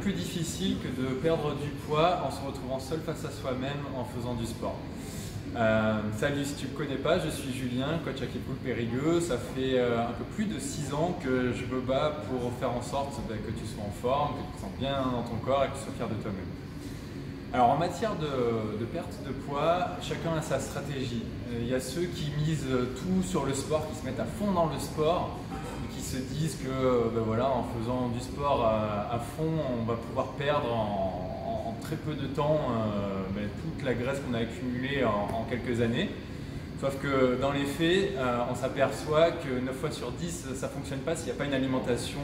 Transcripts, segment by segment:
plus difficile que de perdre du poids en se retrouvant seul face à soi-même en faisant du sport. Salut, si tu ne me connais pas, je suis Julien, coach à Keep Cool Périgueux. Ça fait un peu plus de 6 ans que je me bats pour faire en sorte que tu sois en forme, que tu te sens bien dans ton corps et que tu sois fier de toi-même. Alors en matière de perte de poids, chacun a sa stratégie. Il y a ceux qui misent tout sur le sport, qui se mettent à fond dans le sport, et qui se disent que voilà, en faisant du sport à fond, on va pouvoir perdre en très peu de temps toute la graisse qu'on a accumulée en quelques années. Sauf que dans les faits, on s'aperçoit que 9 fois sur 10, ça ne fonctionne pas s'il n'y a pas une alimentation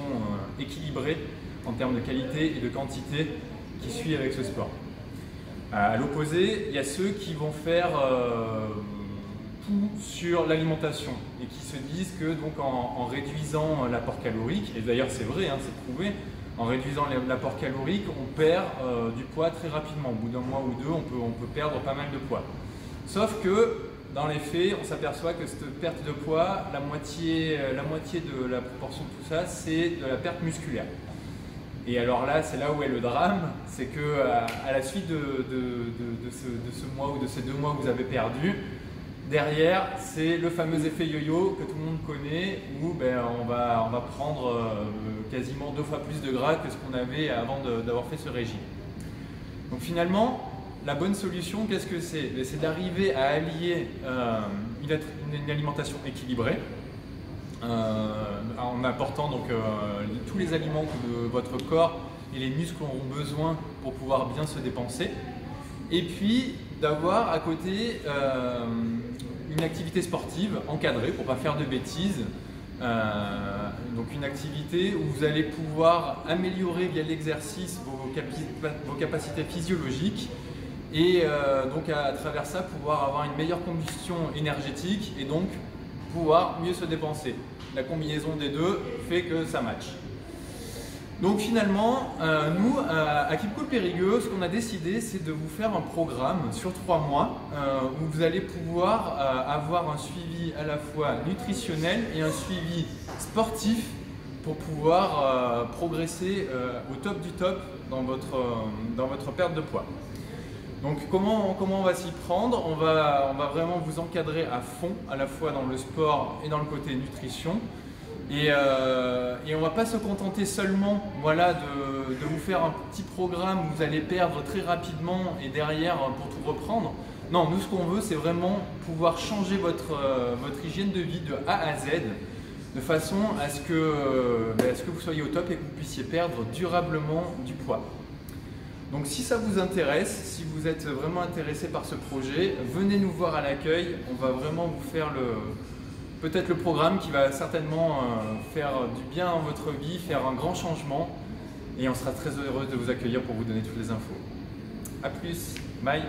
équilibrée en termes de qualité et de quantité qui suit avec ce sport. À l'opposé, il y a ceux qui vont faire tout sur l'alimentation et qui se disent que donc en réduisant l'apport calorique, et d'ailleurs c'est vrai, hein, c'est prouvé, en réduisant l'apport calorique, on perd du poids très rapidement. Au bout d'un mois ou deux, on peut perdre pas mal de poids. Sauf que dans les faits, on s'aperçoit que cette perte de poids, la moitié de la proportion de tout ça, c'est de la perte musculaire. Et alors là, c'est là où est le drame, c'est que à la suite de ce mois ou de ces 2 mois que vous avez perdu, derrière, c'est le fameux effet yo-yo que tout le monde connaît, où on va prendre quasiment 2 fois plus de gras que ce qu'on avait avant d'avoir fait ce régime. Donc finalement, la bonne solution, qu'est-ce que c'est? C'est d'arriver à allier une alimentation équilibrée, en apportant donc tous les aliments que votre corps et les muscles auront besoin pour pouvoir bien se dépenser, et puis d'avoir à côté une activité sportive encadrée pour ne pas faire de bêtises, donc une activité où vous allez pouvoir améliorer via l'exercice vos capacités physiologiques et donc à travers ça pouvoir avoir une meilleure combustion énergétique et donc pouvoir mieux se dépenser. La combinaison des deux fait que ça match. Donc finalement, nous, à Keep Cool Périgueux, ce qu'on a décidé, c'est de vous faire un programme sur 3 mois où vous allez pouvoir avoir un suivi à la fois nutritionnel et un suivi sportif pour pouvoir progresser au top du top dans votre perte de poids. Donc comment on va s'y prendre? On va vraiment vous encadrer à fond, à la fois dans le sport et dans le côté nutrition. Et on ne va pas se contenter seulement de vous faire un petit programme où vous allez perdre très rapidement et derrière pour tout reprendre. Non, nous ce qu'on veut, c'est vraiment pouvoir changer votre hygiène de vie de A à Z de façon à ce que vous soyez au top et que vous puissiez perdre durablement du poids. Donc si ça vous intéresse, si vous êtes vraiment intéressé par ce projet, venez nous voir à l'accueil. On va vraiment vous faire peut-être le programme qui va certainement faire du bien dans votre vie, faire un grand changement. Et on sera très heureux de vous accueillir pour vous donner toutes les infos. A plus, bye!